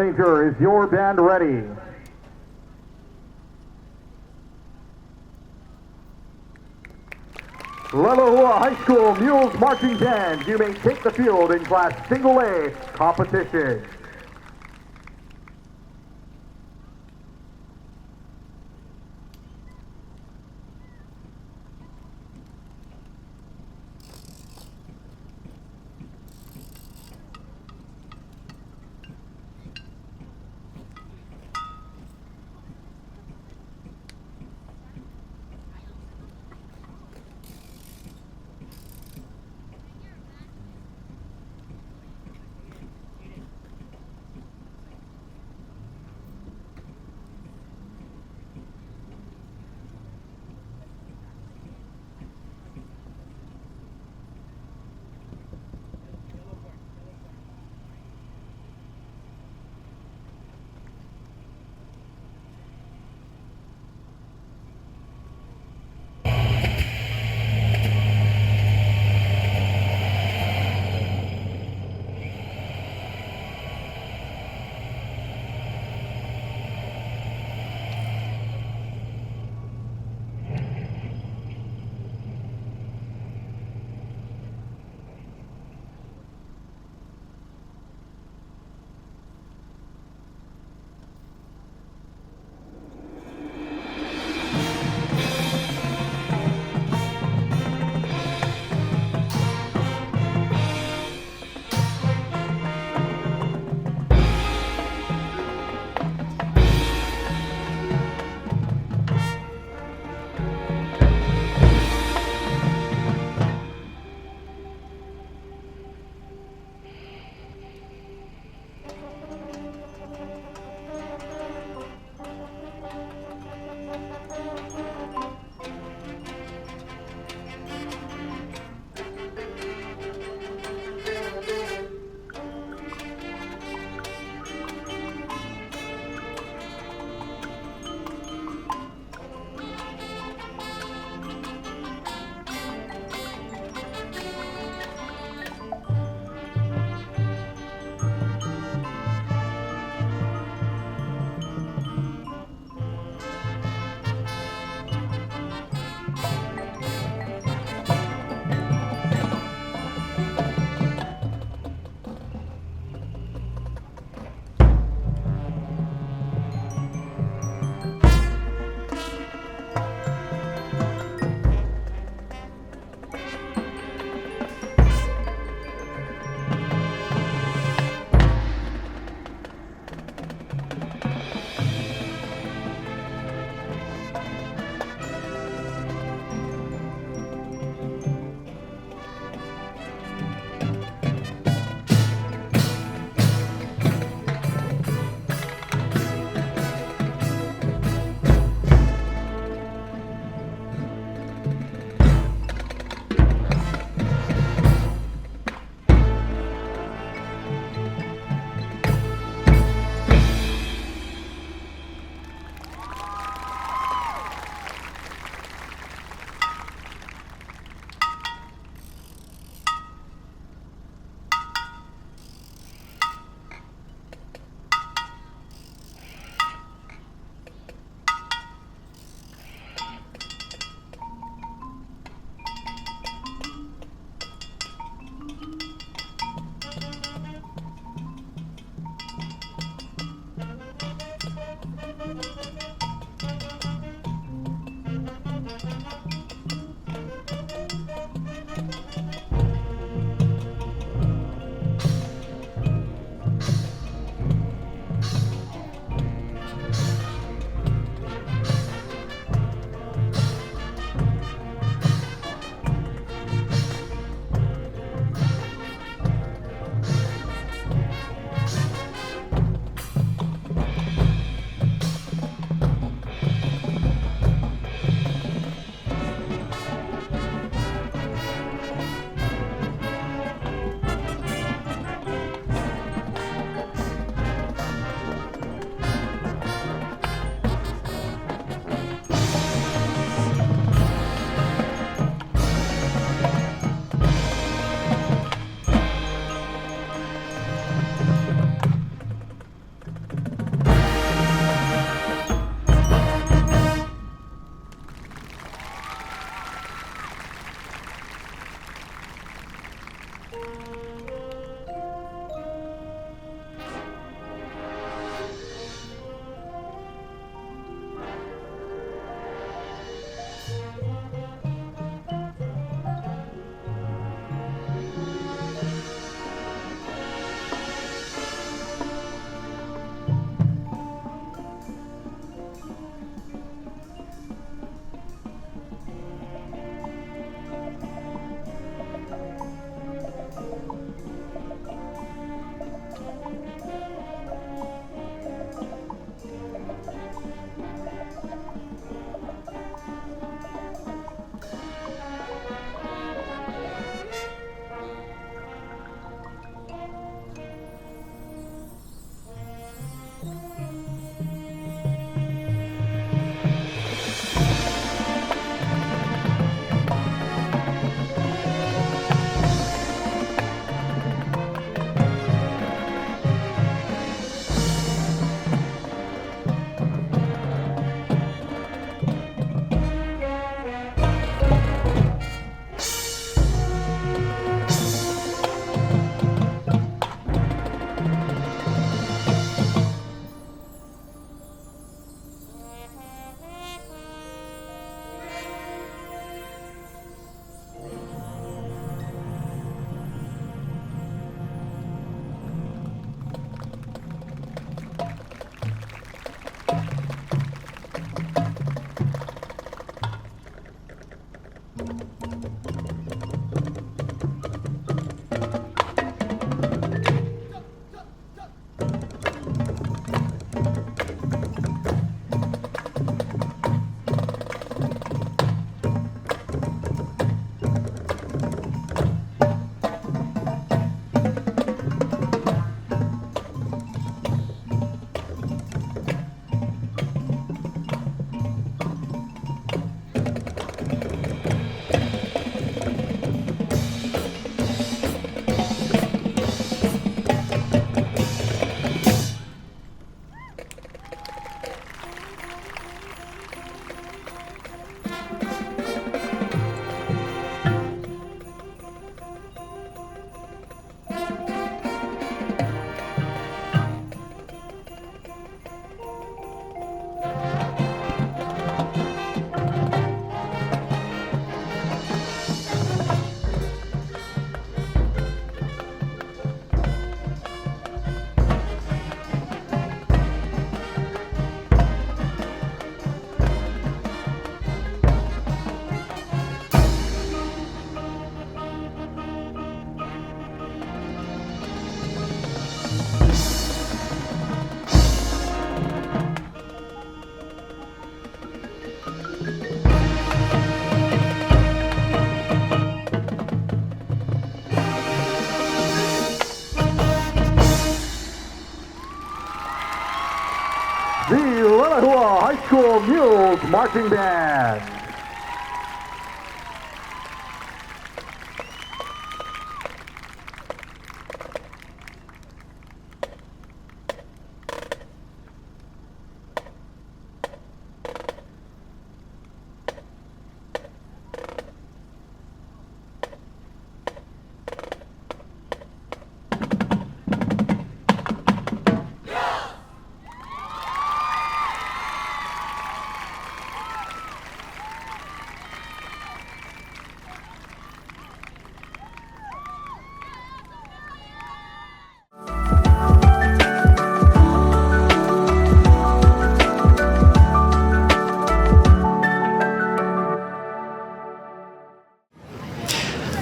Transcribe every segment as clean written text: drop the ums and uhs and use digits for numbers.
Ranger, is your band ready? Leilehua High School Mules Marching Band, you may take the field in Class Single A competition. Leilehua High School Mules Marching Band.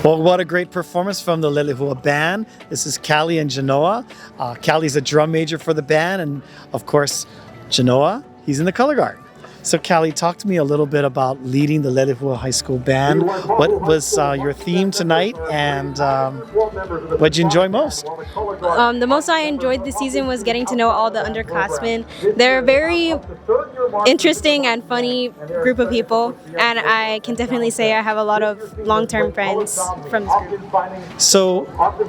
Well, what a great performance from the Leilehua band. This is 𝗦𝗕𝗏 and 𝗦𝗨𝗕𝗏. 𝗦𝗕𝗏's a drum major for the band, and of course, 𝗦𝗨𝗕𝗏, he's in the color guard. So 𝗦𝗕𝗏, talk to me a little bit about leading the Leilehua High School band. What was your theme tonight, and what did you enjoy most? The most I enjoyed this season was getting to know all the underclassmen. They're a very interesting and funny group of people, and I can definitely say I have a lot of long-term friends from this group. So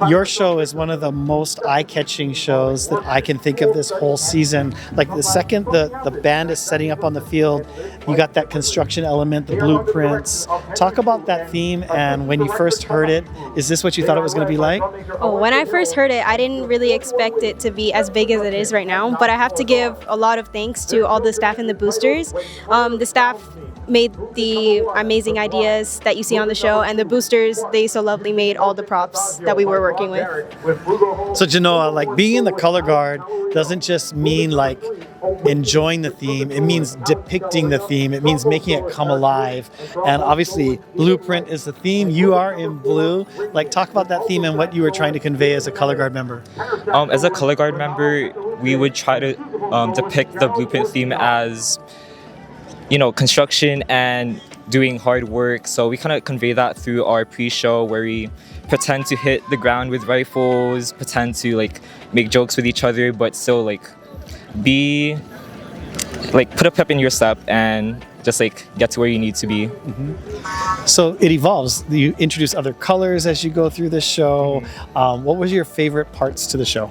your show is one of the most eye-catching shows that I can think of this whole season. Like the second the band is setting up on the field, you got that construction element, the blueprints. Talk about that theme, and when you first heard it, is this what you thought it was going to be like? Oh, when I first heard it, I didn't really expect it to be as big as it is right now, but I have to give a lot of thanks to all the staff and the boosters. The staff made the amazing ideas that you see on the show, and the boosters, they so lovely made all the props that we were working with. So 𝗦𝗨𝗕𝗏, like being in the color guard doesn't just mean like enjoying the theme, it means depicting the theme, it means making it come alive. And obviously blueprint is the theme, you are in blue. Like talk about that theme and what you were trying to convey as a color guard member. As a color guard member, we would try to depict the blueprint theme as, you know, construction and doing hard work. So we kind of convey that through our pre-show, where we pretend to hit the ground with rifles, pretend to like make jokes with each other, but still like be like put a pep in your step and just like get to where you need to be. Mm-hmm. So it evolves. You introduce other colors as you go through the show. What was your favorite parts to the show?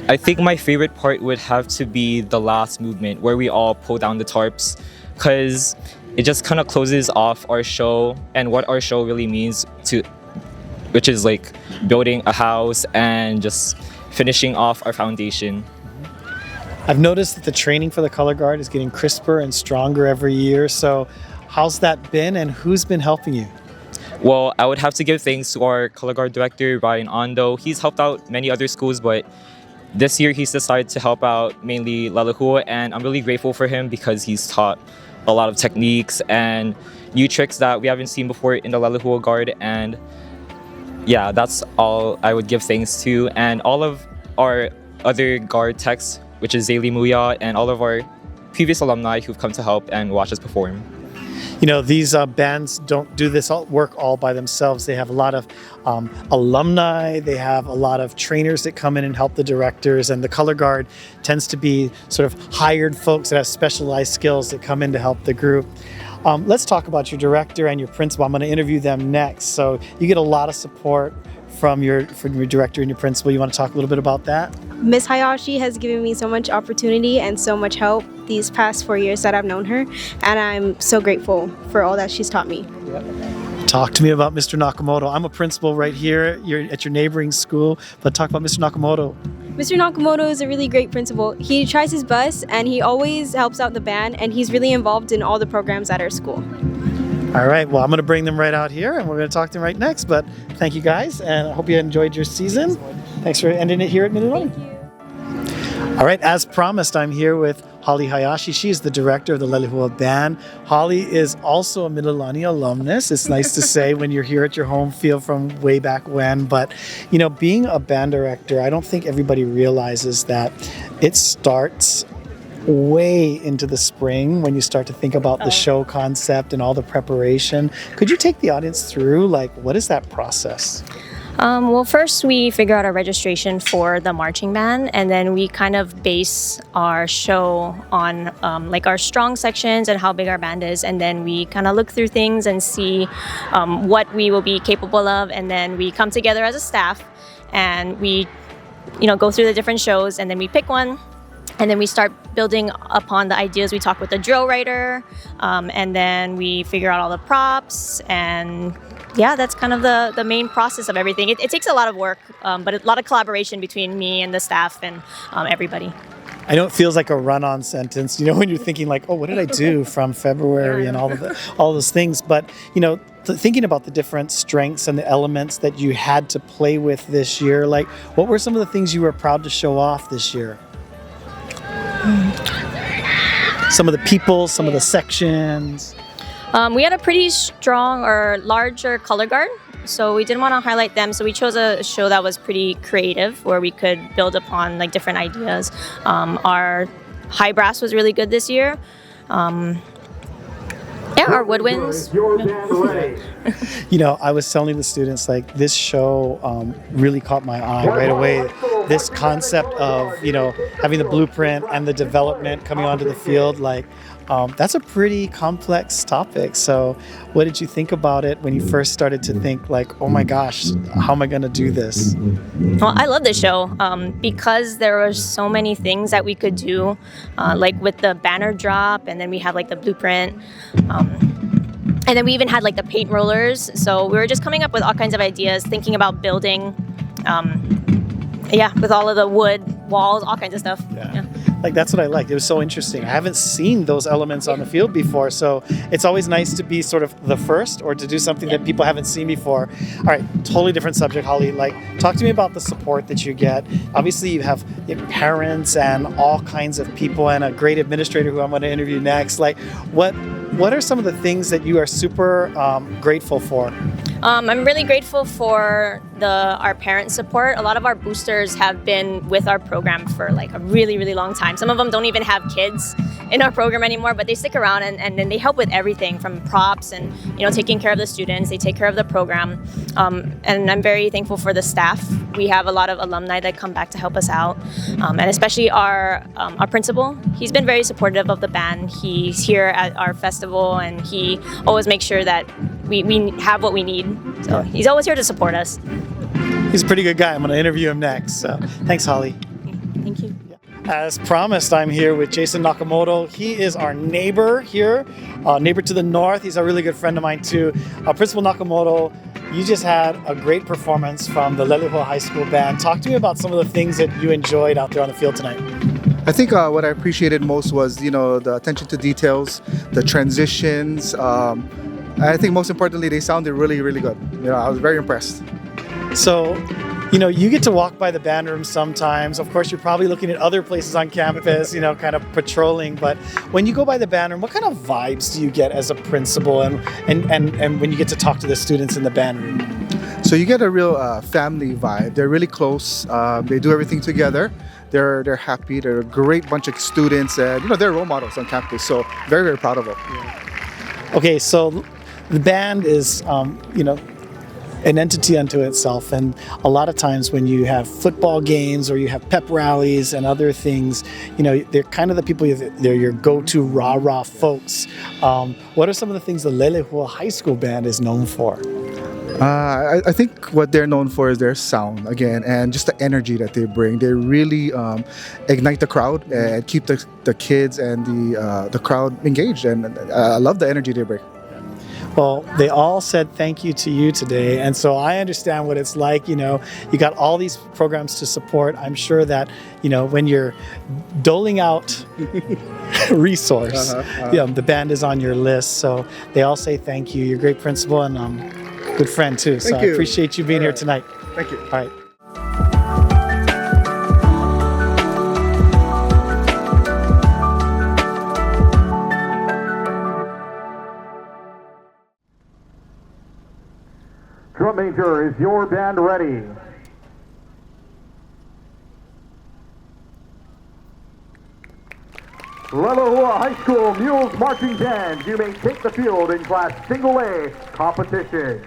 I think my favorite part would have to be the last movement, where we all pull down the tarps, because it just kind of closes off our show and what our show really means, to which is like building a house and just finishing off our foundation. I've noticed that the training for the color guard is getting crisper and stronger every year. So how's that been, and who's been helping you? Well, I would have to give thanks to our color guard director, Ryan Ondo. He's helped out many other schools, but this year he's decided to help out mainly Leilehua, and I'm really grateful for him because he's taught a lot of techniques and new tricks that we haven't seen before in the Leilehua guard. And yeah, that's all I would give thanks to. And all of our other guard techs, which is 𝗦𝗏𝗧𝗏, and all of our previous alumni who've come to help and watch us perform. You know, these bands don't do this work all by themselves. They have a lot of alumni, they have a lot of trainers that come in and help the directors, and the color guard tends to be sort of hired folks that have specialized skills that come in to help the group. Let's talk about your director and your principal. I'm going to interview them next. So you get a lot of support from your director and your principal. You want to talk a little bit about that? Miss Hayashi has given me so much opportunity and so much help these past 4 years that I've known her, and I'm so grateful for all that she's taught me. Talk to me about Mr. Nakamoto. I'm a principal right here. You're at your neighboring school, but talk about Mr. Nakamoto. Mr. Nakamoto is a really great principal. He tries his best, and he always helps out the band, and he's really involved in all the programs at our school. All right, well, I'm going to bring them right out here, and we're going to talk to them right next. But thank you guys, and I hope you enjoyed your season. Thanks for ending it here at Mililani. Thank you. All right, as promised, I'm here with 𝗦𝗏𝗏𝗏 Hayashi. She's the director of the Leilehua band. Holly is also a Mililani alumnus. It's nice to say when you're here at your home field from way back when. But, you know, being a band director, I don't think everybody realizes that it starts way into the spring when you start to think about the show concept and all the preparation. Could you take the audience through, like, what is that process? Well, first we figure out our registration for the marching band, and then we kind of base our show on like our strong sections and how big our band is, and then we kind of look through things and see what we will be capable of, and then we come together as a staff and we, go through the different shows, and then we pick one. And then we start building upon the ideas. We talk with the drill writer, and then we figure out all the props. And yeah, that's kind of the main process of everything. It takes a lot of work, but a lot of collaboration between me and the staff and everybody. I know it feels like a run-on sentence, when you're thinking like, oh, what did I do from February and all those things. But, thinking about the different strengths and the elements that you had to play with this year, like what were some of the things you were proud to show off this year? Some of the people, some of the sections. We had a pretty strong or larger color guard, so we didn't want to highlight them. So we chose a show that was pretty creative, where we could build upon like different ideas. Our high brass was really good this year. Our woodwinds. I was telling the students like this show really caught my eye right away. This concept of having the blueprint and the development coming onto the field, that's a pretty complex topic. So what did you think about it when you first started to think like, oh my gosh, how am I going to do this? Well, I love this show because there were so many things that we could do, like with the banner drop, and then we have like the blueprint. And then we even had like the paint rollers. So we were just coming up with all kinds of ideas, thinking about building, with all of the wood walls, all kinds of stuff. Yeah. Like that's what I liked. It was so interesting. I haven't seen those elements on the field before, so it's always nice to be sort of the first or to do something that people haven't seen before. All right, totally different subject, Holly. Like, talk to me about the support that you get. Obviously, you have parents and all kinds of people and a great administrator who I'm going to interview next. Like, what are some of the things that you are super grateful for? I'm really grateful for our parent support. A lot of our boosters have been with our program for like a really, really long time. Some of them don't even have kids in our program anymore, but they stick around and then they help with everything from props and taking care of the students. They take care of the program, and I'm very thankful for the staff. We have a lot of alumni that come back to help us out, and especially our principal. He's been very supportive of the band. He's here at our festival, and he always makes sure that we have what we need. So he's always here to support us. He's a pretty good guy. I'm going to interview him next. So thanks, Holly. Thank you. As promised, I'm here with Jason Nakamoto. He is our neighbor here, neighbor to the north. He's a really good friend of mine too. Principal Nakamoto, you just had a great performance from the Leilehua High School band. Talk to me about some of the things that you enjoyed out there on the field tonight. I think what I appreciated most was, the attention to details, the transitions. I think most importantly, they sounded really, really good. I was very impressed. So, you get to walk by the band room sometimes. Of course, you're probably looking at other places on campus, kind of patrolling. But when you go by the band room, what kind of vibes do you get as a principal and when you get to talk to the students in the band room? So you get a real family vibe. They're really close. They do everything together. They're happy. They're a great bunch of students, and they're role models on campus. So very, very proud of them. Yeah. Okay, so the band is, an entity unto itself, and a lot of times when you have football games or you have pep rallies and other things, they're kind of the people, they're your go-to rah-rah folks. What are some of the things the Leilehua High School band is known for? I think what they're known for is their sound, again, and just the energy that they bring. They really ignite the crowd and keep the kids and the crowd engaged, and I love the energy they bring. Well, they all said thank you to you today, and so I understand what it's like. You got all these programs to support. I'm sure that when you're doling out resource, the band is on your list. So they all say thank you. You're a great principal and good friend too. So I appreciate you being here tonight. Thank you. All right. Drum major, is your band ready? Leilehua High School Mules Marching Band, you may take the field in Class Single A competition.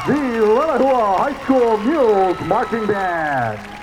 The Leilehua High School Mules Marching Band.